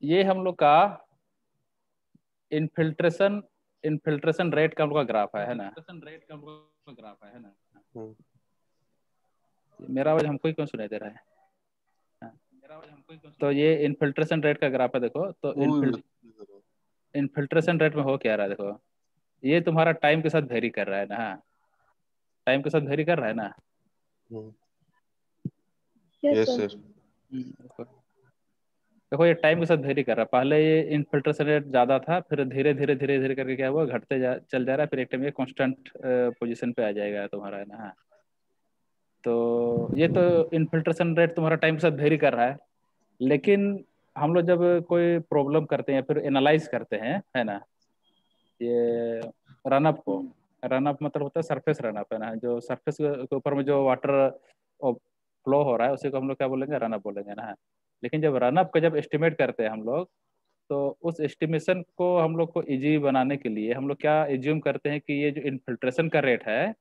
ये हम लोग का इनफिल्ट्रेशन इनफिल्ट्रेशन रेट का हम लोग का ग्राफ है ना। हम्म, मेरा आवाज हमको ही क्यों सुनाई दे रहा है? हाँ। तो ये इनफिल्ट्रेशन रेट का ग्राफ है, देखो तो उ- इनफिल्ट्रेशन रेट में हो क्या रहा है, देखो ये तुम्हारा टाइम के साथ वेरी कर रहा है ना। हाँ, टाइम के साथ वेरी कर रहा है ना। हम्म, यस यस सर। सर। देखो देखो ये टाइम के साथ वेरी कर रहा है। पहले ये इनफिल्ट्रेशन रेट ज्यादा था, फिर धीरे धीरे धीरे धीरे करके क्या हुआ, चल जा रहा है, फिर एक टाइम ये कांस्टेंट पोजीशन पे आ जाएगा तुम्हारा, है ना। हाँ। तो ये तो इनफिल्ट्रेशन रेट तुम्हारा टाइम के साथ वेरी कर रहा है। लेकिन हम लोग जब कोई प्रॉब्लम करते हैं, फिर एनालाइज करते हैं, है ना, ये रनअप को, रनअप मतलब होता है सरफेस रनअप, है ना, जो सरफेस के ऊपर में जो वाटर फ्लो हो रहा है उसी को हम लोग क्या बोलेंगे, रनअप बोलेंगे ना। लेकिन जब रनअप का जब एस्टिमेट करते हैं हम लोग, तो उस एस्टिमेशन को हम लोग को इजी बनाने के लिए हम लोग क्या एज्यूम करते हैं कि ये जो इन्फिल्ट्रेशन का रेट है,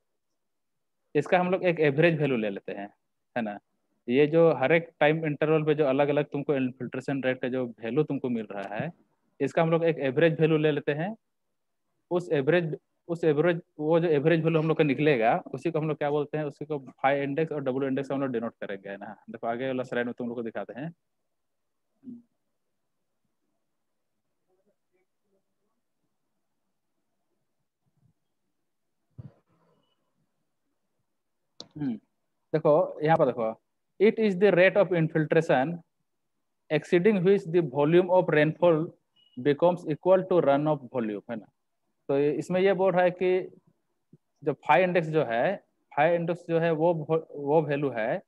इसका हम लोग एक एवरेज वैल्यू ले लेते हैं, है ना। ये जो हर एक टाइम इंटरवल पे जो अलग अलग तुमको इन्फिल्ट्रेशन रेट का जो वैल्यू तुमको मिल रहा है, इसका हम लोग एक एवरेज वैल्यू ले लेते हैं। उस एवरेज उस एवरेज वो जो एवरेज वैल्यू हम लोग का निकलेगा, उसी को हम लोग क्या बोलते हैं, उसी को फाई इंडेक्स और डब्ल्यू इंडेक्स हम लोग डिनोट करेंगे, है ना। देखो आगे वाला स्लाइड में तुम लोग को दिखाते हैं। देखो यहाँ पर देखो, it is the rate of infiltration exceeding which the volume of rainfall becomes equal to run of volume, है ना। तो इसमें ये बोल रहा है कि जो फाई इंडेक्स जो है वो वैल्यू है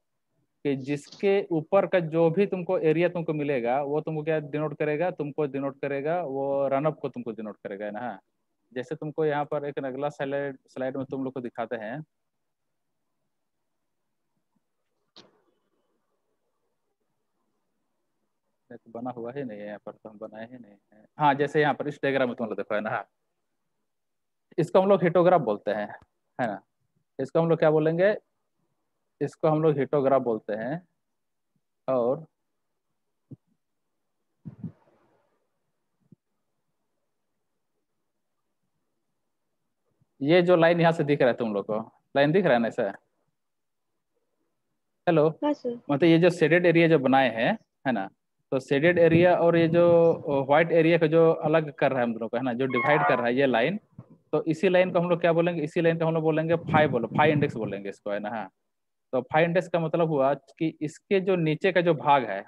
कि जिसके ऊपर का जो भी तुमको एरिया तुमको मिलेगा, वो तुमको क्या डिनोट करेगा, तुमको डिनोट करेगा वो रनअप को तुमको डिनोट करेगा, है ना। जैसे तुमको यहाँ पर एक अगला स्लाइड स्लाइड में तुम लोग को दिखाते हैं। तो बना हुआ ही नहीं है यहाँ पर, तो हम बनाए ही नहीं है। हाँ, जैसे यहाँ पर इस डायग्राम में तुम लोग देखो, है ना। इसको हम लोग हिटोग्राफ बोलते हैं, है ना। इसको हम लोग क्या बोलेंगे, इसको हम लोग हिटोग्राफ बोलते हैं। और ये जो लाइन यहाँ से दिख रहा है तुम लोग को, लाइन दिख रहा है ना ऐसा। हेलो। हाँ सर। मतलब ये जो शेडेड एरिया जो बनाए हैं, है ना, तो शेडेड एरिया और ये जो व्हाइट एरिया को जो अलग कर रहा है हम लोग को, है ना, जो डिवाइड कर रहा है ये लाइन, तो इसी लाइन को हम लोग क्या बोलेंगे, इसी लाइन को हम लोग बोलेंगे फाई इंडेक्स बोलेंगे इसको, है ना। हाँ। तो फाई इंडेक्स का मतलब हुआ कि इसके जो नीचे का जो भाग है,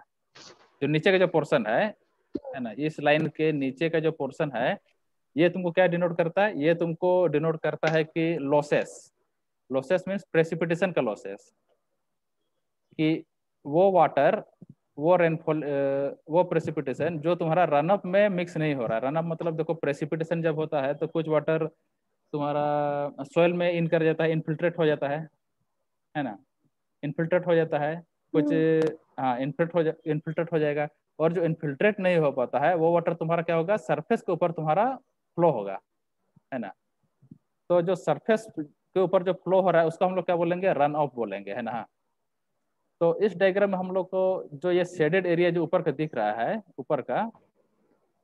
जो नीचे का जो पोर्शन है ना, इस लाइन के नीचे का जो पोर्शन है, ये तुमको क्या डिनोट करता है, ये तुमको डिनोट करता है कि लॉसेस। लॉसेस मीन्स प्रेसिपिटेशन का लॉसेस, कि वो वाटर, वो रेनफॉल, वो प्रेसिपिटेशन जो तुम्हारा रनअप में मिक्स नहीं हो रहा है। रनअप मतलब देखो, प्रेसिपिटेशन जब होता है तो कुछ वाटर तुम्हारा सॉइल में इन कर जाता है, इनफिल्ट्रेट हो जाता है ना, इनफिल्ट्रेट हो जाता है कुछ। हम्म। हाँ, इनफिल्ट्रेट हो जाएगा। और जो इनफिल्ट्रेट नहीं हो पाता है वो वाटर तुम्हारा क्या होगा, सरफेस के ऊपर तुम्हारा फ्लो होगा, है ना। तो जो सरफेस के ऊपर जो फ्लो हो रहा है उसको हम लोग क्या बोलेंगे, रन ऑफ बोलेंगे, है ना। तो इस डायग्राम में हम लोग को जो ये शेडेड एरिया जो ऊपर का दिख रहा है, ऊपर का,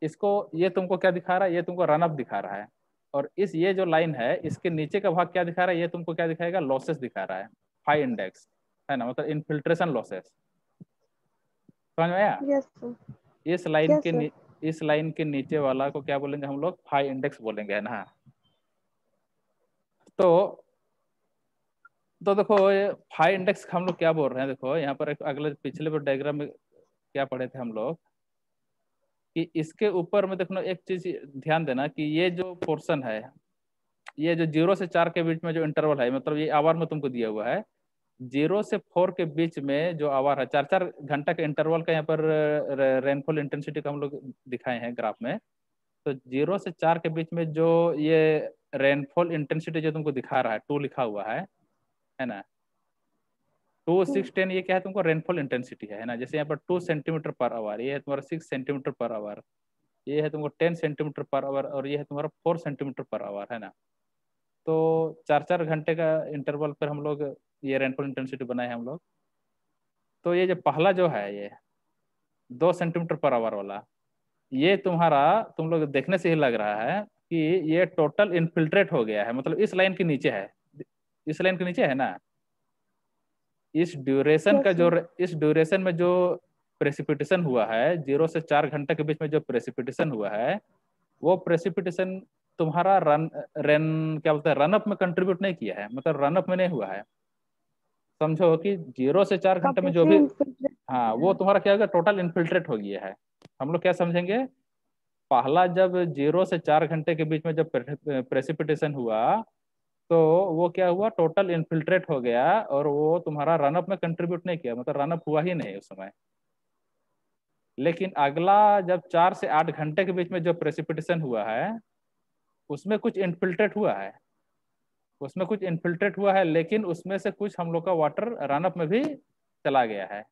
इसको ये तुमको क्या दिखा रहा है, ये तुमको रन अप दिखा रहा है। और इस ये जो लाइन है इसके नीचे का भाग क्या दिखा रहा है, ये तुमको क्या दिखाएगा, लॉसेस दिखा रहा है, फाई इंडेक्स, है ना, मतलब इनफिल्ट्रेशन लॉसेस। समझ में आया। Yes sir. इस लाइन यस के सर। इस लाइन के नीचे वाला को क्या बोलेंगे हम लोग, फाई इंडेक्स बोलेंगे, है ना। तो देखो ये फाई इंडेक्स हम लोग क्या बोल रहे हैं, देखो यहाँ पर एक अगले पिछले डायग्राम में क्या पढ़े थे हम लोग, कि इसके ऊपर में देखो एक चीज ध्यान देना, कि ये जो पोर्शन है, ये जो 0 से 4 के बीच में जो इंटरवल है, मतलब ये आवर में तुमको दिया हुआ है, 0 से 4 के बीच में जो आवर है, 4 4 घंटा के इंटरवल का यहाँ पर रेनफॉल इंटेंसिटी का हम लोग दिखाए हैं ग्राफ में। तो 0 से 4 के बीच में जो ये रेनफॉल इंटेंसिटी जो तुमको दिखा रहा है, 2 लिखा हुआ है ना। 2 6 10 ये क्या है, तुमको रेनफॉल इंटेंसिटी है ना। जैसे यहाँ पर 2 सेंटीमीटर पर आवर, ये है तुम्हारा 6 सेंटीमीटर पर आवर, ये है तुमको 10 सेंटीमीटर पर आवर, और ये है तुम्हारा 4 सेंटीमीटर पर आवर, है ना। तो 4 4 घंटे का इंटरवल पर हम लोग ये रेनफॉल इंटेंसिटी बनाए हैं हम लोग। तो ये जो पहला जो है, ये 2 सेंटीमीटर पर आवर वाला, ये तुम्हारा, तुम लोग देखने से ही लग रहा है कि ये टोटल इनफिल्ट्रेट हो गया है, मतलब इस लाइन के नीचे है, इस लाइन के नीचे है ना। इस ड्यूरेशन का यस जो, सर। इस ड्यूरेशन में जो प्रेसिपिटेशन हुआ है, 0 से 4 घंटे के बीच में जो प्रेसिपिटेशन हुआ है, वो प्रेसिपिटेशन तुम्हारा रन रन क्या बोलते हैं, रनअप में कंट्रीब्यूट नहीं किया है, मतलब रनअप में नहीं हुआ है। समझो कि 0 से 4 घंटे में जो वापस से भी, इनफिल्ट्रेट हाँ, किया वो है। तुम्हारा क्या होगा, टोटल इनफिल्ट्रेट हो गया है। हम लोग क्या समझेंगे, पहला जब 0 से 4 घंटे के बीच में जब प्रेसिपिटेशन हुआ, तो वो क्या हुआ, टोटल इनफिल्ट्रेट हो गया, और वो तुम्हारा रनअप में कंट्रीब्यूट नहीं किया, मतलब रनअप हुआ ही नहीं उस समय। लेकिन अगला जब 4 से 8 घंटे के बीच में जो प्रेसिपिटेशन हुआ है, उसमें कुछ इनफिल्ट्रेट हुआ है, उसमें कुछ इनफिल्ट्रेट हुआ है, लेकिन उसमें से कुछ हम लोग का वाटर रनअप में भी चला गया है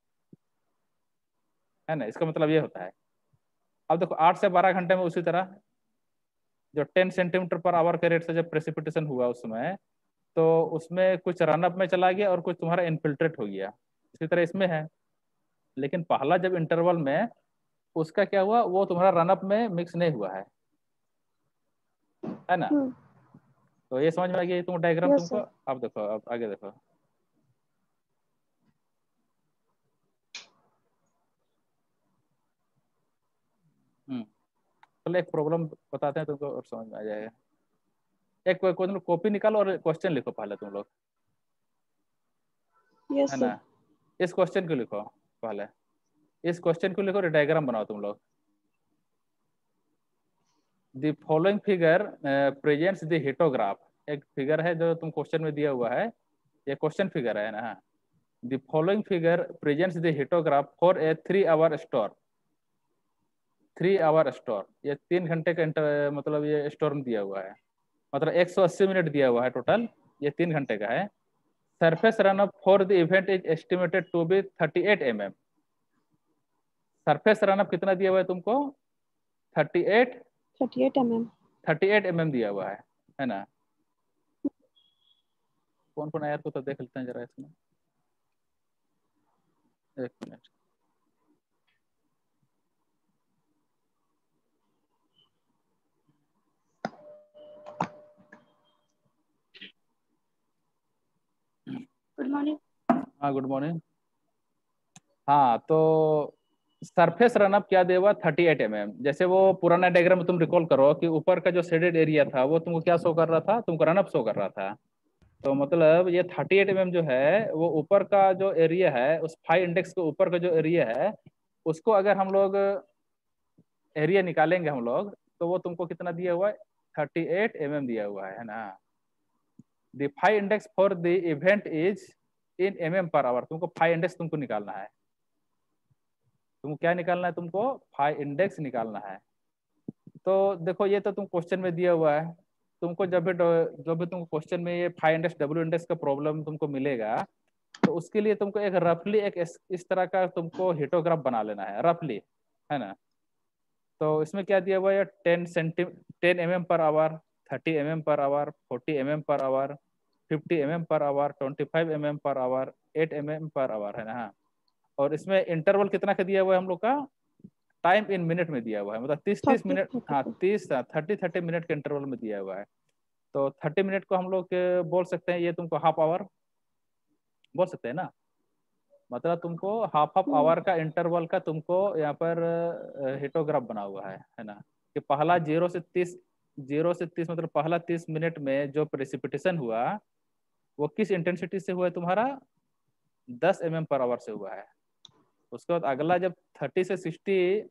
ना। इसका मतलब ये होता है। अब देखो 8 से 12 घंटे में उसी तरह जो 10 सेंटीमीटर पर आवर के रेट से जब प्रेसिपिटेशन हुआ उस समय, तो उसमें कुछ रनअप में चला गया और कुछ तुम्हारा इनफिल्ट्रेट हो गया। इसी तरह इसमें है, लेकिन पहला जब इंटरवल में उसका क्या हुआ, वो तुम्हारा रनअप में मिक्स नहीं हुआ है ना। हम्म। तो ये समझ में आ गया तुम डायग्राम यस तुमको। सर। अब देखो, अब आगे देखो। चलो एक प्रॉब्लम बताते हैं तुमको और समझ में आ जाएगा। एक कोई तुम कॉपी निकालो और क्वेश्चन लिखो पहले तुम लोग, है यस ना। सर। इस क्वेश्चन को लिखो पहले, इस क्वेश्चन को लिखो और डायग्राम बनाओ तुम लोग। The following figure presents the hyetograph. एक फिगर है जो तुम क्वेश्चन में दिया हुआ है, ये क्वेश्चन फिगर है ना। The following figure presents the hyetograph for a 3 hour storm. 3 hour storm, ये 3 घंटे का मतलब ये स्टोर दिया हुआ है, मतलब 180 मिनट दिया हुआ है टोटल, ये 3 घंटे का है। Surface run up for the event is estimated to be 38 mm। Surface run up कितना दिया हुआ है तुमको, 38, 38 mm। 38 mm दिया हुआ है ना। कौन कौन आया तो देख लेते हैं जरा इसमें, एक मिनट। Good morning. हाँ गुड मॉर्निंग। हाँ तो सरफेस रनअप क्या देगा, 38 mm। जैसे वो पुराना डायग्राम तुम रिकॉल करो कि ऊपर का जो शेडेड एरिया था वो तुमको क्या शो कर रहा था, तुमको रनअप शो कर रहा था। तो मतलब ये 38 mm जो है, वो ऊपर का जो एरिया है, उस 5 इंडेक्स के ऊपर का जो एरिया है, उसको अगर हम लोग एरिया निकालेंगे हम लोग, तो वो तुमको कितना दिया हुआ है, 38 mm दिया हुआ है ना। The 5 index for the event is in mm/आवर। तुमको 5 इंडेक्स तुमको निकालना है, तुमको क्या निकालना है, तुमको 5 इंडेक्स निकालना है। तो देखो ये तो तुम क्वेश्चन में दिया हुआ है, तुमको जब भी तुमको क्वेश्चन में ये 5 इंडेक्स डब्ल्यू इंडेक्स का प्रॉब्लम तुमको मिलेगा, तो उसके लिए तुमको एक रफली एक इस तरह का तुमको हिटोग्राफ बना लेना है रफली, है ना। तो इसमें क्या दिया हुआ है, 10 mm/आवर, 30 mm/आवर, 40 mm/आवर, 50 mm/आवर, 25 mm/आवर, 8 mm/आवर, है ना। हाँ, और इसमें इंटरवल कितना का दिया हुआ है हम लोग का, टाइम इन मिनट में दिया हुआ है, मतलब 30-30 मिनट, 30 हाँ पे। 30-30 मिनट के इंटरवल में दिया हुआ है। तो 30 मिनट को हम लोग बोल सकते हैं, ये तुमको हाफ आवर बोल सकते हैं ना। मतलब तुमको हाफ हाफ हम्म। आवर का इंटरवल का तुमको यहाँ पर हिटोग्राफ बना हुआ है ना। कि पहला 0 से 30, 0 से 30 मतलब पहला 30 मिनट में जो प्रेसिपिटेशन हुआ, वो किस इंटेंसिटी से हुआ है तुम्हारा, 10 mm/आवर से हुआ है। उसके बाद अगला जब 30 से 60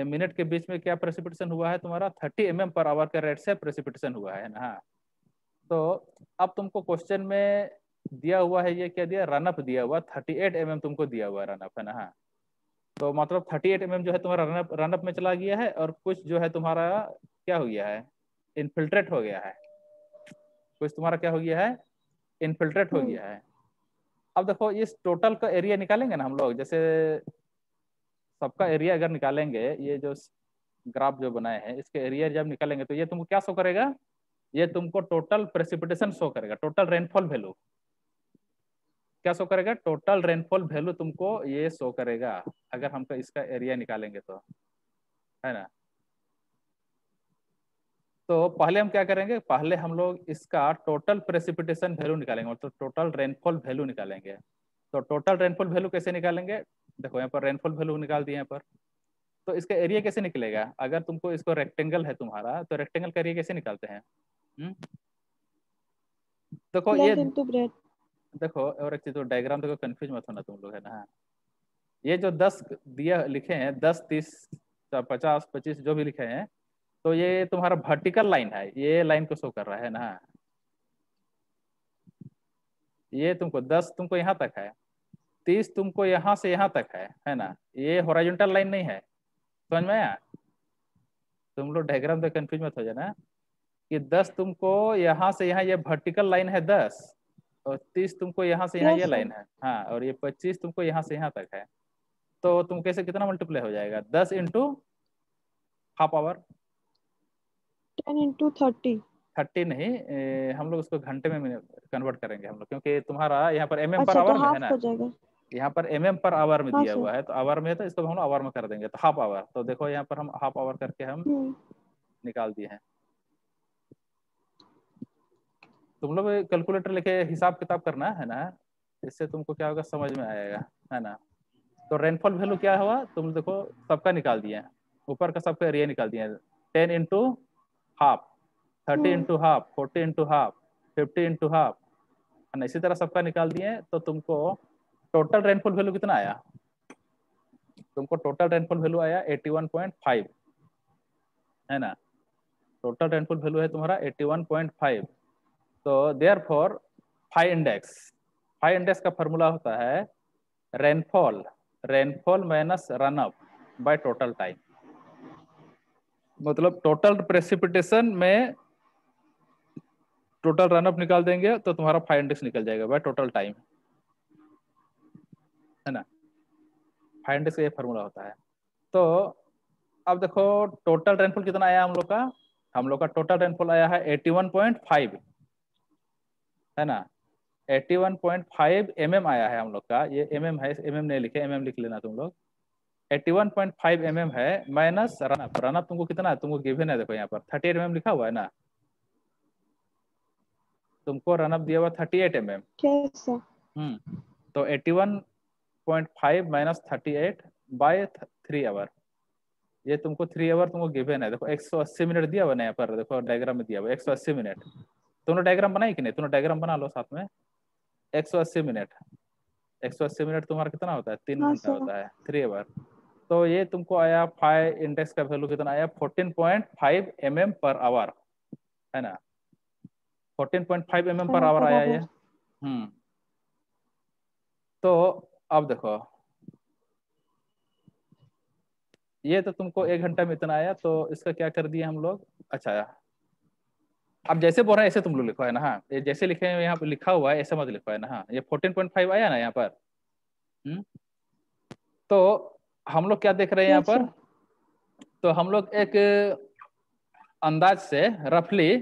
मिनट के बीच में क्या प्रेसिपिटेशन हुआ है तुम्हारा, 30 mm/आवर के रेट से प्रेसिपिटेशन हुआ है ना। तो अब तुमको क्वेश्चन में दिया हुआ है, ये क्या दिया, रनअप दिया हुआ 38 mm तुमको दिया हुआ रनअप, है ना। हाँ, तो मतलब 38 mm जो है तुम्हारा रनअप रनअप में चला गया है, और कुछ जो है तुम्हारा क्या हो गया है, इनफिल्ट्रेट हो गया है। कुछ तुम्हारा क्या हो गया है, इनफिल्ट्रेट हो हम्म। गया है। अब देखो इस टोटल का एरिया निकालेंगे ना हम लोग, जैसे सबका एरिया अगर निकालेंगे, ये जो ग्राफ जो बनाए हैं इसके एरिया जब निकालेंगे, तो ये तुमको क्या शो करेगा, ये तुमको टोटल प्रेसिपिटेशन शो करेगा, टोटल रेनफॉल वैल्यू क्या शो करेगा, टोटल रेनफॉल वैल्यू तुमको ये शो करेगा, अगर हम इसका एरिया निकालेंगे तो। है ना। तो पहले हम क्या करेंगे, पहले हम लोग इसका टोटल प्रेसिपिटेशन वैल्यू निकालेंगे, मतलब टोटल रेनफॉल वैल्यू निकालेंगे। तो टोटल रेनफॉल वैल्यू कैसे निकालेंगे, देखो यहाँ पर रेनफॉल वैल्यू निकाल दिए यहाँ पर। तो इसका एरिया कैसे निकलेगा, अगर तुमको इसको रेक्टेंगल है तुम्हारा तो रेक्टेंगल का एरिया कैसे निकालते हैं। देखो ये, लेंथ इनटू ब्रेथ। देखो और एक चीज, तो डायग्राम देखो, कंफ्यूज मत होना तुम लोग, है ना। ये जो 10 दिया लिखे हैं, 10, 30, 50, 25 जो भी लिखे हैं, तो ये तुम्हारा वर्टिकल लाइन है, ये लाइन को शो कर रहा है ना। ये तुमको 10 तुमको यहाँ तक है, 30 तुमको यहाँ से यहाँ तक है ना। ये हॉरिजॉन्टल लाइन नहीं है, समझ में आया। तुम लोग डायग्राम देख कंफ्यूज मत हो जाना, कि 10 तुमको यहाँ से यहाँ ये वर्टिकल लाइन है 10, और 30 तुमको यहाँ से यहाँ ये यस सर। लाइन है, हाँ, और ये 25 तुमको यहाँ से यहाँ तक है। तो तुम कैसे, कितना मल्टीप्लाई हो जाएगा, 10 इंटू हाफ आवर। 10 इंटू 30। 30 नहीं, हम लोग उसको घंटे में कन्वर्ट करेंगे हम लोग, क्योंकि तुम्हारा यहाँ पर एमएम पर अच्छा तो आवर में है हाफ ना। हो जाएगा। यहाँ पर एमएम पर आवर में हाँ दिया सर। हुआ है, तो आवर में है, तो इसको हम लोग आवर में कर देंगे, तो हाफ आवर। तो देखो यहाँ पर हम हाफ आवर करके हम हम्म। निकाल दिए हैं। तुम लोग कैलकुलेटर लेके हिसाब किताब करना है ना, इससे तुमको क्या होगा, समझ में आएगा, है ना। तो रेनफॉल वैल्यू क्या हुआ, तुम देखो सबका निकाल दिए, ऊपर का सबका एरिया निकाल दिए, 10 into half, 30 hmm. Into half, 40 into half, 50 into half, है ना। इसी तरह सबका निकाल दिए, तो तुमको टोटल रेनफॉल वैल्यू कितना आया, तुमको टोटल रेनफॉल वैल्यू आया 81.5, है ना। टोटल रेनफॉल वैल्यू है तुम्हारा 81.5। तो देयर फॉर फाई इंडेक्स का फॉर्मूला होता है rainfall, rainfall minus run up by total time. मतलब टोटल प्रेसिपिटेशन में टोटल रन अप निकाल देंगे, तो तुम्हारा फाई इंडेक्स निकल जाएगा बाय टोटल टाइम, है ना। फाई इंडेक्स का ये फॉर्मूला होता है। तो अब देखो टोटल रेनफॉल कितना आया हम लोग का, हम लोग का टोटल रेनफॉल आया है 81.5, है ना। 81.5 mm आया है हम लोग का, ये mm है, mm नहीं लिखे, mm लिख लेना तुम लोग। 81.5 mm है, माइनस रनअप, रनअप तुमको कितना है, तुमको गिवन है, देखो यहाँ पर 38 mm लिखा हुआ है ना, तुमको रनअप दिया हुआ 38 mm। कैसा। तो 81.5 माइनस 38 बाय 3 आवर, ये तुमको 3 आवर तुमको गिवन है। देखो 180 मिनट दिया हुआ ना यहाँ पर, देखो डायग्राम में दिया हुआ 180 मिनट। तुमने डायग्राम बनाई कि नहीं, तुमने डायग्राम बना लो साथ में। 180 मिनट, 180 मिनट तुम्हारा कितना होता है, 3 घंटा हाँ होता है, 3 आवर। तो ये तुमको आया फाइव इंडेक्स का वैल्यू कितना आया, 14.5 mm पर आवर, है ना। 14.5 mm पर सर आवर आया ये। बराबर। तो अब देखो, ये तो तुमको 1 घंटा में इतना आया, तो इसका क्या कर दिया हम लोग। अच्छा, अब जैसे बोल रहे हैं ऐसे तुम लोग लिखो, है ना। हाँ, ये जैसे लिखे हैं यहाँ पे लिखा हुआ है, ऐसे मत लिखो, है ना। हाँ, ये 14.5 आया ना यहाँ पर। हम्म तो हम लोग क्या देख रहे हैं यहाँ यस पर, सर। तो हम लोग एक अंदाज से रफली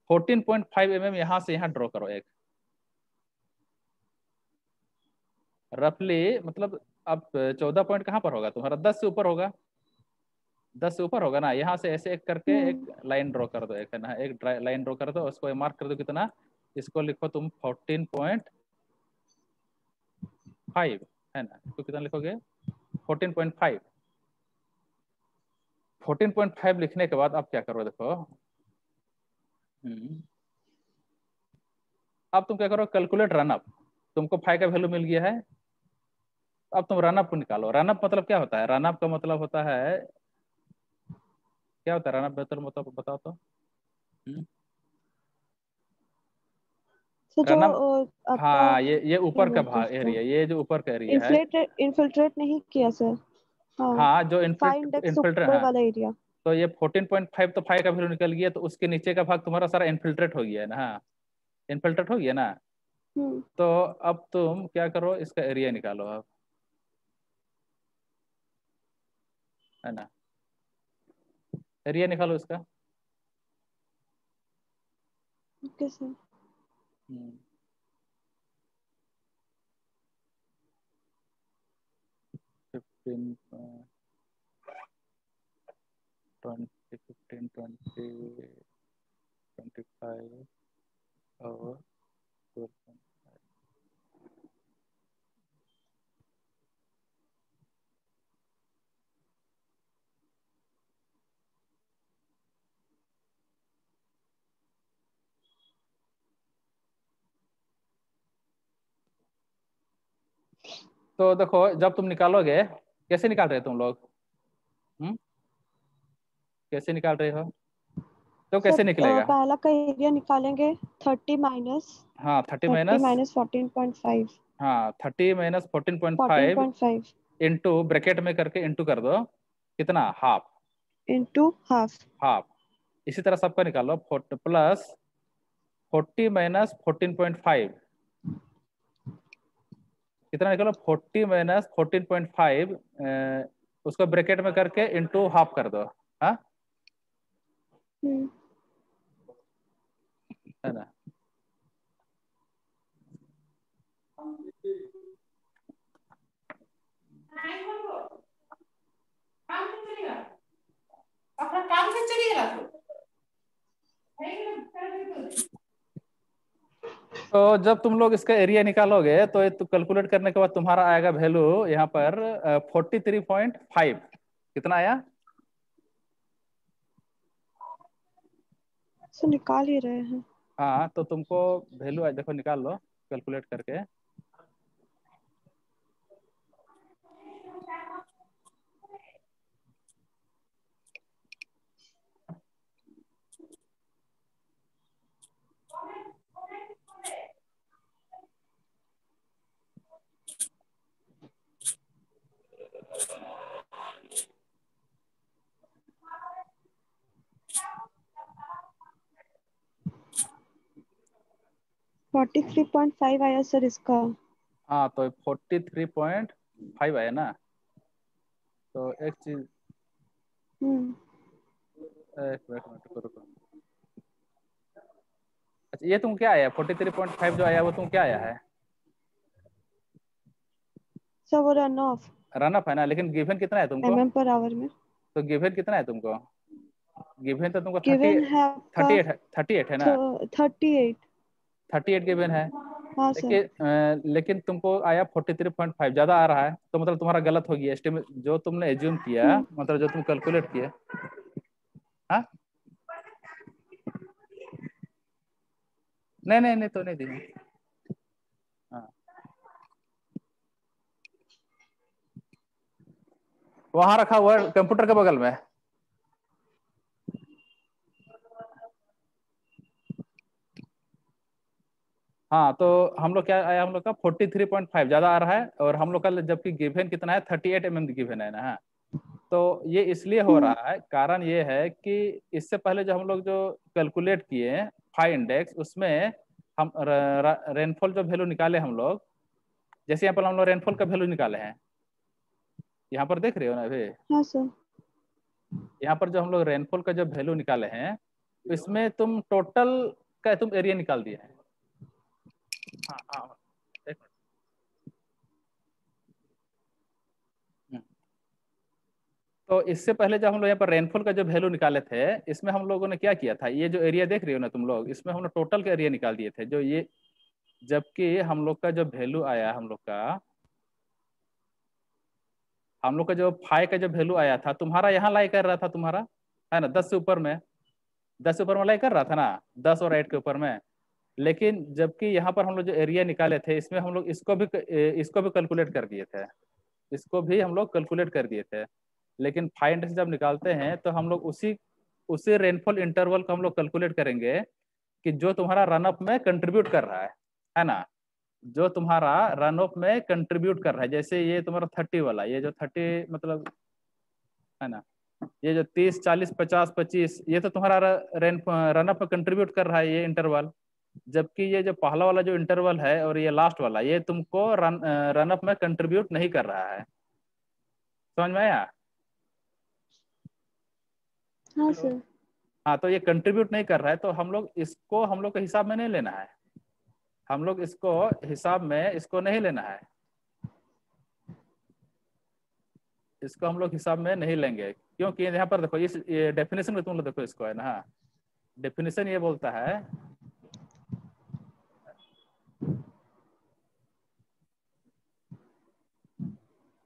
14.5 mm यहाँ से यहाँ ड्रॉ करो एक, रफली मतलब। अब 14 पॉइंट कहाँ पर होगा तुम्हारा, 10 से ऊपर होगा, 10 से ऊपर होगा ना। यहाँ से ऐसे एक करके एक हम्म। लाइन ड्रॉ कर दो, एक, है ना, एक लाइन ड्रॉ कर दो, उसको मार्क कर दो कितना, इसको लिखो तुम 14.5, है ना। इसको कितना लिखोगे, 14.5। 14.5 लिखने के बाद अब क्या करो, देखो। हम्म, अब तुम क्या करो, कैलकुलेट रनअप। तुमको फाइव का वैल्यू मिल गया है, अब तुम रनअप को निकालो। रनअप मतलब क्या होता है, रनअप का मतलब होता है, क्या होता है रनअप, बेहतर मतलब बताओ तो। सर जो रनअप, आपका हाँ, ये क्या ऊपर का बोलते हैं भाग उसको, एरिया, ये जो ऊपर का एरिया है। इन्फिल्ट्रेट नहीं किया सर। हाँ। हाँ, जो फाइव इनफिल्टर इंडेक्स से इनफिल्टर, ऊपर हाँ। वाला एरिया। तो ये 14.5, तो 5 का वैल्यू निकल गया, तो उसके नीचे का भाग तुम्हारा सारा इनफिल्ट्रेट हो गया है ना। हाँ, इनफिल्ट्रेट हो गया ना। हम्म। तो अब तुम क्या करो, इसका एरिया निकालो अब, है ना। एरिया निकालो इसका। Okay sir. हम्म, 15, 20, 15, 20, 25 और 4.5। तो देखो जब तुम निकालोगे, कैसे निकाल रहे हो तुम लोग? कैसे निकाल रहे हो? तो सर कैसे निकलेगा? पहला का एरिया निकालेंगे 30 माइनस हाँ 30 30 माइनस, माइनस 14.5 हाँ 30 माइनस 14.5 14.5 इंटू ब्रैकेट में करके इंटू कर दो, कितना? हाफ। Into half. हाफ। इसी तरह सबका निकालो, प्लस 40 माइनस 14.5, कितना निकालो? 40 माइनस 14.5, उसको ब्रैकेट में करके इंटू हाफ कर दो। हाँ, हम्म। है ना? अपना काम से चलिएगा तो जब तुम लोग इसका एरिया निकालोगे तो ये तो कैलकुलेट करने के बाद तुम्हारा आएगा वैल्यू यहाँ पर 43.5। कितना आया? सर निकाल ही रहे हैं। हाँ तो तुमको वैल्यू देखो निकाल लो कैलकुलेट करके। 43.5 आया सर इसका। हाँ तो 43.5 आया ना? तो एक चीज, हम्म। एक मिनट रुको रुको। अच्छा ये तुम क्या आया? 43.5 जो आया वो तुम क्या आया है? सर वो रन ऑफ रन अप है ना, लेकिन गिवन कितना है तुमको? पर आवर में तो गिवन कितना है तुमको? गिवन तो तुमको थर्टी, गिवन है आपका 38 है ना? 38। 38 गिवन है। हाँ सर। लेकिन तुमको आया 43.5, ज्यादा आ रहा है, तो मतलब तुम्हारा गलत हो गया एस्टिमेट जो तुमने एज्यूम किया, हम्म। मतलब जो तुम कैलकुलेट किए। हाँ, नहीं नहीं नहीं तो नहीं दी। हाँ, वहां रखा हुआ है कंप्यूटर के बगल में। हाँ तो हम लोग क्या आया, हम लोग का 43.5 ज्यादा आ रहा है, और हम लोग का जबकि गिवन कितना है? 38 गिवन है ना? हाँ, तो ये इसलिए हो हम्म। रहा है, कारण ये है कि इससे पहले जो हम लोग जो कैलकुलेट किए फाई इंडेक्स, उसमें हम रेनफॉल जो वैल्यू निकाले हम लोग, जैसे यहाँ पर हम लोग रेनफॉल का वैल्यू निकाले हैं, यहाँ पर देख रहे हो ना अभी? हाँ सर। यहाँ पर जो हम लोग रेनफॉल का जो वैल्यू निकाले हैं, तो इसमें तुम टोटल का तुम एरिया निकाल दिए हैं। हाँ हाँ, एक मिनट। तो इससे पहले जब हम लोग यहाँ पर रेनफॉल का जो वैल्यू निकाले थे, इसमें हम लोगों ने क्या किया था, ये जो एरिया देख रहे हो ना तुम लोग, इसमें हम लोग टोटल का एरिया निकाल दिए थे जो ये, जबकि हम लोग का जो वैल्यू आया, हम लोग का जो फाई का जो वैल्यू आया था, तुम्हारा यहाँ लाई कर रहा था तुम्हारा, है ना? 10 से ऊपर में, 10 से ऊपर में लाई कर रहा था ना, 10 और 8 के ऊपर में। लेकिन जबकि यहाँ पर हम लोग जो एरिया निकाले थे, इसमें हम लोग इसको भी कैलकुलेट कर दिए थे, इसको भी हम लोग कैलकुलेट कर दिए थे। लेकिन फाई इंडेक्स जब निकालते हैं तो हम लोग उसी उसी रेनफॉल इंटरवल को हम लोग कैलकुलेट करेंगे कि जो तुम्हारा रन अप में कंट्रीब्यूट कर रहा है ना? जो तुम्हारा रन अप में कंट्रीब्यूट कर रहा है, जैसे ये तुम्हारा 30 वाला, ये जो 30 मतलब, है ना? ये जो 30, 40, 50, 25, ये तो तुम्हारा रन अप में कंट्रीब्यूट कर रहा है ये इंटरवल। जबकि ये जो पहला वाला जो इंटरवल है और ये लास्ट वाला, ये तुमको रन अप में कंट्रीब्यूट नहीं कर रहा है। समझ में आया? हाँ हेलो। सर। हाँ तो ये कंट्रीब्यूट नहीं कर रहा है, तो हम लोग के हिसाब में नहीं लेना है, हम लोग इसको हिसाब में इसको नहीं लेना है। इसको हम लोग हिसाब में नहीं लेंगे, क्योंकि यहाँ पर देखो इस डेफिनेशन में तुम लोग देखो इसको है ना, डेफिनेशन ये बोलता है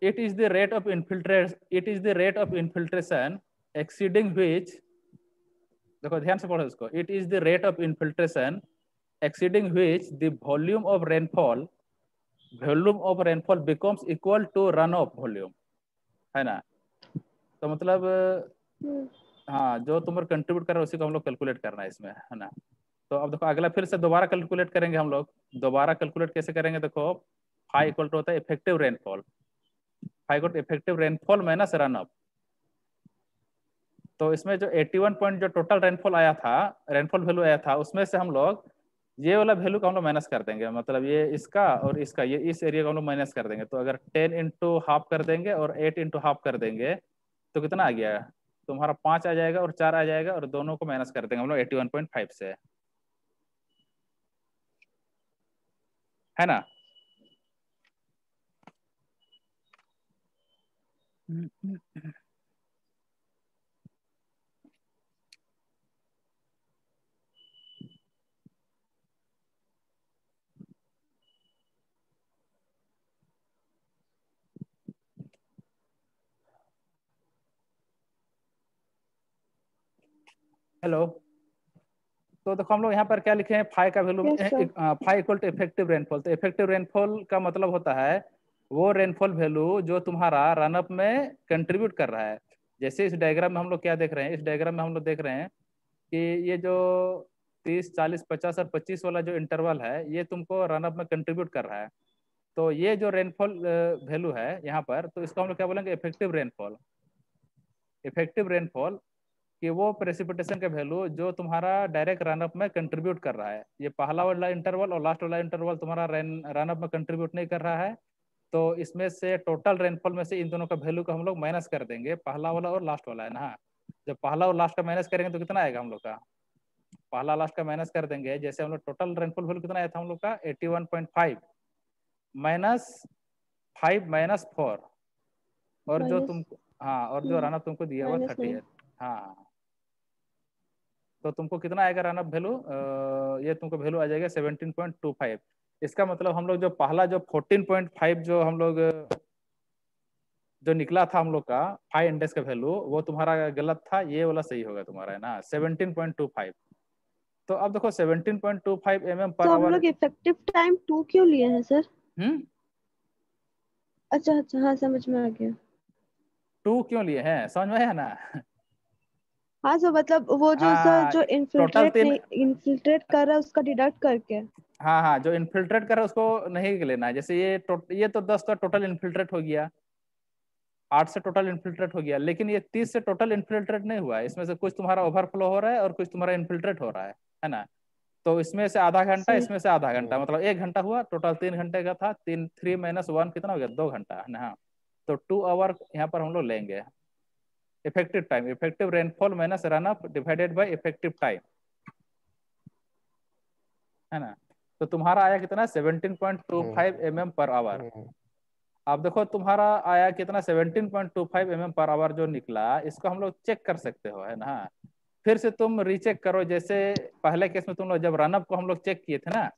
it is the rate of infiltration exceeding which, देखो ध्यान से पढ़ो इसको, it is the rate of infiltration exceeding which the volume of rainfall becomes equal to runoff volume, है ना। तो मतलब हाँ, जो तुम कंट्रीब्यूट कर रहे हो उसी को हम लोग कैलकुलेट करना है इसमें, है ना। तो अब देखो अगला फिर से दोबारा कैलकुलेट करेंगे हम लोग। दोबारा कैलकुलेट कैसे करेंगे, देखो फाई इक्वल टू होता है effective rainfall, phi equal to effective rainfall minus run up. तो इसमें जो 81 पॉइंट जो टोटल रेनफॉल आया था, रेनफॉल वैल्यू आया था, उसमें से हम लोग ये वाला वैल्यू को हम लोग माइनस कर देंगे, मतलब ये इसका और इसका, ये इस एरिया को हम लोग माइनस कर देंगे। तो अगर 10 इंटू हाफ कर देंगे और 8 इंटू हाफ कर देंगे तो कितना आ गया तुम्हारा, 5 आ जाएगा और 4 आ जाएगा, और दोनों को माइनस कर देंगे हम लोग 81.5 से, है ना। हेलो। तो देखो हम लोग यहाँ पर क्या लिखे हैं, फाई का value, yes sir. Phi equal to effective rainfall. तो इफेक्टिव रेनफॉल का मतलब होता है वो रेनफॉल वैल्यू जो तुम्हारा रनअप में कंट्रीब्यूट कर रहा है। जैसे इस डायग्राम में हम लोग क्या देख रहे हैं, इस डायग्राम में हम लोग देख रहे हैं कि ये जो 30, 40, 50 और 25 वाला जो इंटरवल है ये तुमको रनअप में कंट्रीब्यूट कर रहा है। तो ये जो रेनफॉल वैल्यू है यहाँ पर, तो इसको हम लोग क्या बोलेंगे, इफेक्टिव रेनफॉल। इफेक्टिव रेनफॉल कि वो प्रेसिपिटेशन का वैल्यू जो तुम्हारा डायरेक्ट रनअप में कंट्रीब्यूट कर रहा है। ये पहला वाला इंटरवल और लास्ट वाला इंटरवल तुम्हारा रनअप में कंट्रीब्यूट नहीं कर रहा है, तो इसमें से टोटल रेनफॉल में से इन दोनों का वैल्यू को हम लोग माइनस कर देंगे, पहला वाला और लास्ट वाला, है ना। जब पहला और लास्ट का माइनस करेंगे तो कितना आएगा हम लोग का, पहला लास्ट का माइनस कर देंगे। जैसे हम लोग टोटल रेनफॉल वैल्यू कितना आया था हम लोग का 81.5 माइनस 5 माइनस 4, और जो माइनस तुमको, हाँ, और जो रनअप तुमको दिया हुआ माइनस 9। 38, हाँ। तो तुमको कितना आएगा रनअप वैल्यू, ये तुमको वैल्यू आ जाएगा 17.25। इसका मतलब हम लोग जो पहला जो 14.5 जो हम लोग जो निकला था हम लोग का फाइव इंडेक्स का वैल्यू, वो तुम्हारा गलत था, ये वाला सही होगा तुम्हारा, है ना, 17.25। तो अब देखो 17.25 पर तो हम आवर। लोग इफेक्टिव टाइम 2 क्यों लिए हैं सर? हम्म। अच्छा अच्छा, हाँ समझ में आ गया। 2 क्यों लिए हैं, समझ में आया ना। हाँ सर, मतलब वो जो सर हाँ, जो टोटल इन्फिल्ट्रेट 3। नहीं इन्फिल्ट्रेट कर रहा है उसका डिडक्ट करके। हाँ हाँ, जो इन्फिल्ट्रेट कर रहा है उसको नहीं लेना है। जैसे ये तो 10 का टोटल इन्फिल्ट्रेट हो गया, 8 से टोटल इन्फिल्ट्रेट हो गया, लेकिन ये 30 से टोटल इन्फिल्ट्रेट नहीं हुआ है। इसमें से कुछ तुम्हारा ओवरफ्लो हो रहा है और कुछ तुम्हारा इन्फिल्ट्रेट हो रहा है ना। तो इसमें से आधा घंटा, सर इसमें से आधा घंटा, मतलब 1 घंटा हुआ, टोटल 3 घंटे का था। 3 माइनस 1 कितना हो गया, 2 घंटा, है ना। हाँ, तो 2 आवर यहाँ पर हम लोग लेंगे। Effective time, effective rainfall minus run up divided by effective time, है ना। तो तुम्हारा आया कितना, 17.25 पर आवर। अब देखो तुम्हारा आया कितना, 17.25 पर आवर जो निकला, इसको हम लोग चेक कर सकते हो, है ना। फिर से तुम रीचेक करो। जैसे पहले केस में तुम लोग जब रनअप को हम लोग चेक किए थे ना,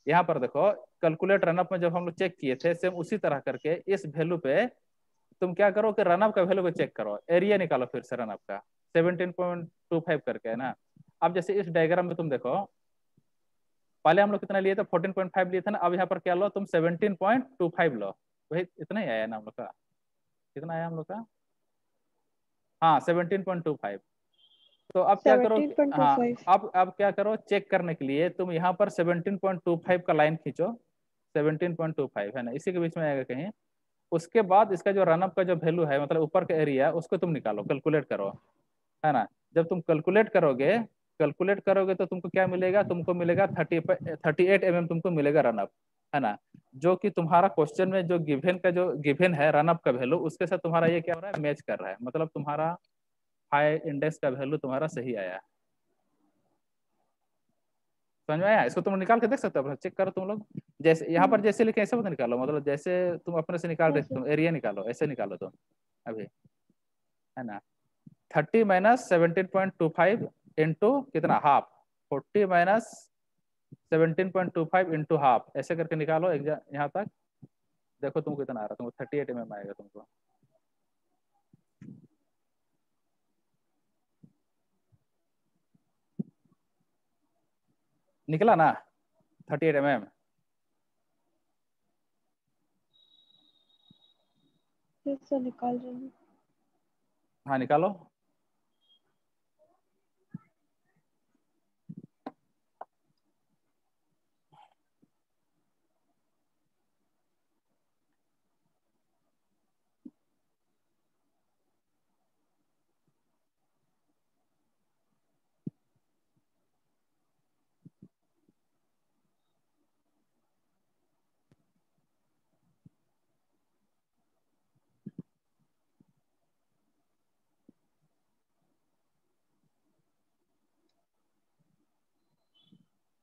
यहाँ पर देखो कैलकुलेट रनअप में जब हम लोग चेक किए थे, सेम उसी तरह करके इस वैल्यू पे तुम क्या करो कि रनअप का वैल्यू को चेक करो, एरिया निकालो फिर से रनअप का 17.25 करके, है ना। अब जैसे इस डायग्राम में तुम देखो, पहले हम लोग कितना लिए थे, 14.5 लिए थे ना। अब यहाँ पर क्या लो तुम, 17.25 लो, वही इतना ही आया ना हम लोग का। कितना आया हम लोग का, हाँ, 17.25। तो अब क्या करो, हाँ, 17.25। अब क्या करो, चेक करने के लिए तुम यहाँ पर 17.25 का लाइन खींचो, 17.25, है ना, इसी के बीच में आएगा कहीं। उसके बाद इसका जो रनअप का जो वैल्यू है, मतलब ऊपर का एरिया, उसको तुम निकालो, कैलकुलेट करो, है ना। जब तुम कैलकुलेट करोगे तो तुमको क्या मिलेगा, तुमको मिलेगा 38 तुमको मिलेगा रनअप, है ना। जो कि तुम्हारा क्वेश्चन में जो गिवन है रनअप का वैल्यू, उसके साथ तुम्हारा ये क्या हो रहा है, मैच कर रहा है, मतलब तुम्हारा हाई इंडेक्स का वैल्यू तुम्हारा सही आया। समझ में आया, इसको तुम निकाल के देख सकते हो, चेक करो तुम लोग। जैसे यहाँ पर जैसे लिखे ऐसे मत निकालो, मतलब जैसे तुम अपने से निकाल हाँ रहे सर। तुम एरिया निकालो, ऐसे निकालो तुम। अभी, है ना। 30 - 17.25 इंटू कितना, हाफ। 40 - 17.25 इंटू हाफ, ऐसे करके निकालो यहाँ तक। देखो तुमको कितना आ रहा है, तुमको 38 mm आएगा तुमको। निकला ना 38 mm। फिर से निकाल रही हूँ। हाँ निकालो।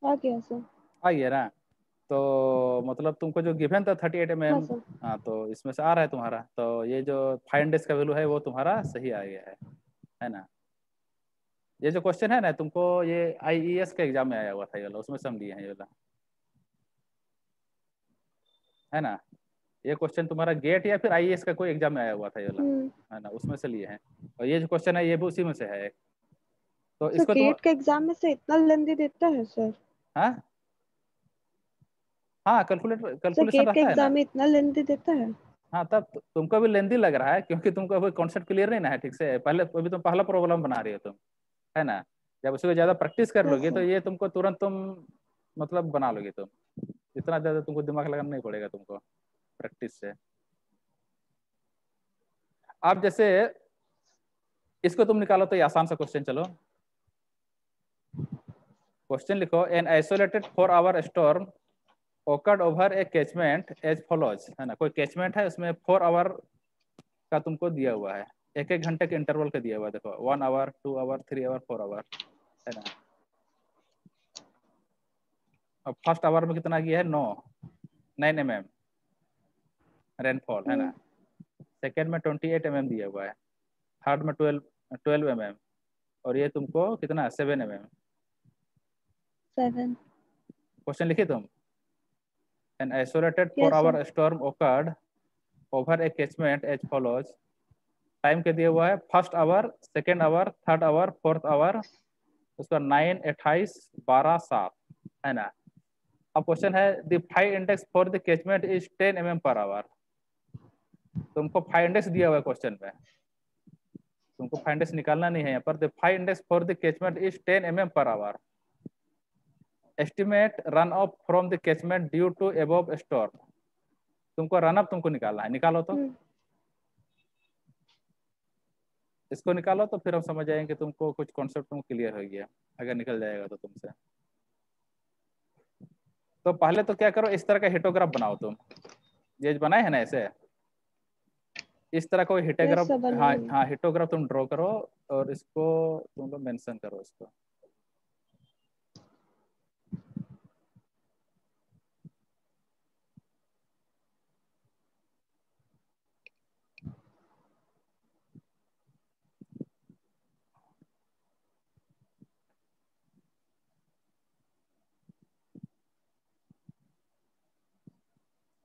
आ गया सर। आ गया ना। तो मतलब तुमको जो गिवन था 38 mm, हाँ सर। हाँ तो इसमें से आ रहा है तुम्हारा, तो ये जो 5 इंडेक्स का वैल्यू है वो तुम्हारा सही आ गया है ना। ये जो क्वेश्चन है ना तुमको, ये आईईएस के एग्जाम में आया हुआ था ये वाला, उसमें सम लिए हैं ये वाला, है ना। ये क्वेश्चन तुम्हारा गेट या फिर आईएएस का कोई एग्जाम में आया हुआ था ये वाला, हम्म। है ना, उसमें से लिए हैं। और ये जो क्वेश्चन है ये भी उसी में से है। तो सर इसको तुम, गेट के एग्जाम में से इतना लेंदी देता है सर? हाँ हाँ, सर कैलकुलेशन गेट के रहता है एग्जाम ना। में इतना लेंदी देता है? हाँ तब तुमको भी लेंदी लग रहा है, क्योंकि तुमको अभी कॉन्सेप्ट क्लियर नहीं ना है ठीक से, पहले अभी तुम पहला प्रॉब्लम बना रही हो तुम, है ना। जब उसको ज्यादा प्रैक्टिस कर यस लोगे तो सर। ये तुमको तुरंत तुम मतलब बना लोगे तुम। इतना ज्यादा तुमको दिमाग लगाना नहीं पड़ेगा तुमको प्रैक्टिस से। आप जैसे इसको तुम निकालो तो ये आसान सा क्वेश्चन, चलो क्वेश्चन लिखो। An isolated 4 hour storm occurred over a catchment as follows, है ना। कोई कैचमेंट है उसमें 4 आवर का तुमको दिया हुआ है, एक एक घंटे के इंटरवल का दिया हुआ है। देखो 1 आवर, 2 आवर, 3 आवर, 4 आवर, है ना। अब फर्स्ट आवर में कितना गया है, 9 रेनफॉल, है ना। हम्म। सेकेंड में 28 mm दिया हुआ है। थर्ड में 12 mm। और ये तुमको कितना, 7 mm। 7। क्वेश्चन लिखिए तुम। An isolated four yes sir. Hour storm occurred over a catchment as follows. Time के दिया हुआ है, first hour, second hour, third hour, fourth hour, उसका 9, 28, 12, 7, है ना। अब क्वेश्चन है the five index for the catchment is 10 mm/आवर। तुमको फाइव इंडेक्स दिया हुआ है क्वेश्चन में, तुमको फाइव इंडेक्स निकालना नहीं है यहाँ पर। The five index for the catchment is 10 mm/आवर। Estimate run off from the catchment due to above storm. तुमको रन अप तुमको निकालना है, निकालो तो। हम्म। इसको निकालो तो फिर हम समझ जाएंगे, तुमको कुछ कॉन्सेप्ट तुमको क्लियर हो गया अगर निकल जाएगा तो तुमसे। तो पहले तो क्या करो, इस तरह का हिटोग्राफ बनाओ तुम। ये बनाए है ना ऐसे, इस तरह को यस हिटोग्राफ, सर हाँ बनाइए। हाँ हिटोग्राफ तुम ड्रॉ करो। और इसको तुम लोग मेंशन करो इसको।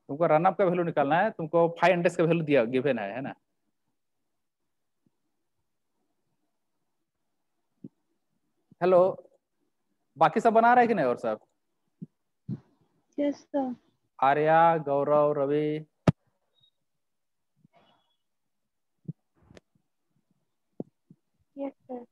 तुमको रनअप का वैल्यू निकालना है, तुमको 5 इंडेक्स का वैल्यू दिया गिवन है ना। हेलो, बाकी सब बना रहे हैं कि नहीं और सब? Yes sir. Arya, Gaurav, Ravi. Yes sir.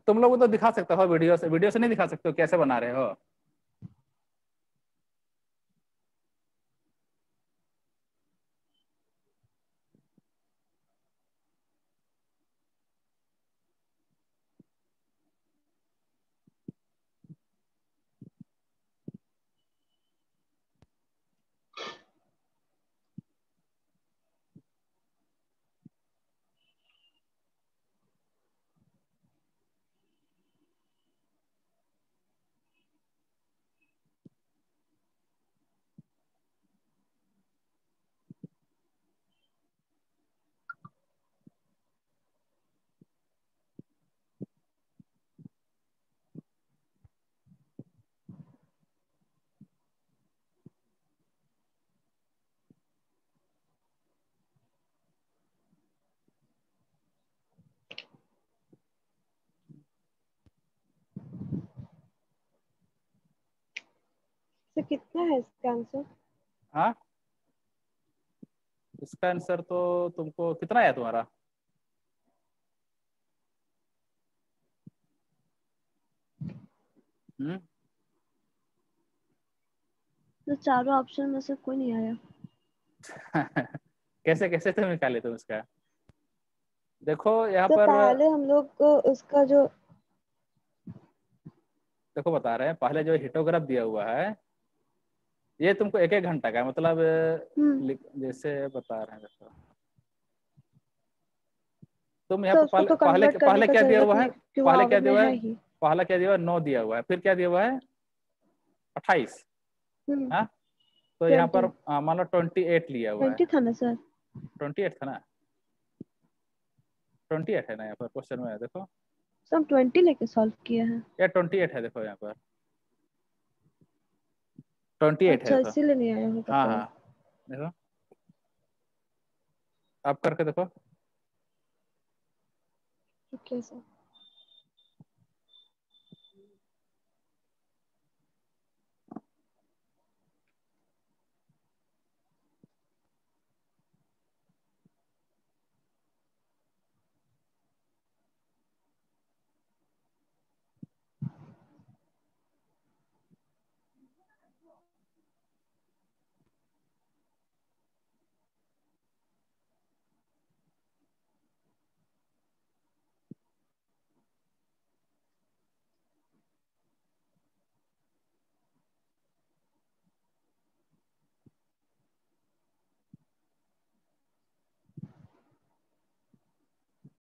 तुम लोग तो दिखा सकते हो वीडियो से, वीडियो से नहीं दिखा सकते हो कैसे बना रहे हो? कितना है इसका आंसर? हाँ, इसका आंसर तो तुमको कितना है तुम्हारा? हम्म। तो चारों ऑप्शन में से कोई नहीं आया। कैसे कैसे तुम निकाले तुम इसका? देखो यहाँ तो पर, पहले हम लोग को उसका जो देखो बता रहे हैं, पहले जो हिटोग्राफ दिया हुआ है ये तुमको एक एक घंटा का है, मतलब हम्म जैसे बता रहे हैं, देखो तुम यहाँ तो पर उसको पहले तो पहले कन्वर्ट करने पहले का क्या दिया जरूरत हुआ है? नहीं क्योंकि वो पहले क्या आवर दिया में हुआ है? है ही। पहला क्या दिया हुआ है? 9 दिया हुआ है। फिर क्या दिया हुआ है? 28। हम्म हाँ, तो यहाँ 20। पर मान लो 28 लिया हुआ है। 20 था ना सर? 28 था ना? 28 है ना यहाँ पर क्वेश्चन में, देखो। सर हम 20 लेके सॉल्व किए हैं। या 28 है, देखो यहाँ पर 28 है अच्छा, तो। इसीलिए नहीं आया होगा हाँ सर। हाँ, देखो आप करके देखो। ठीक है सर।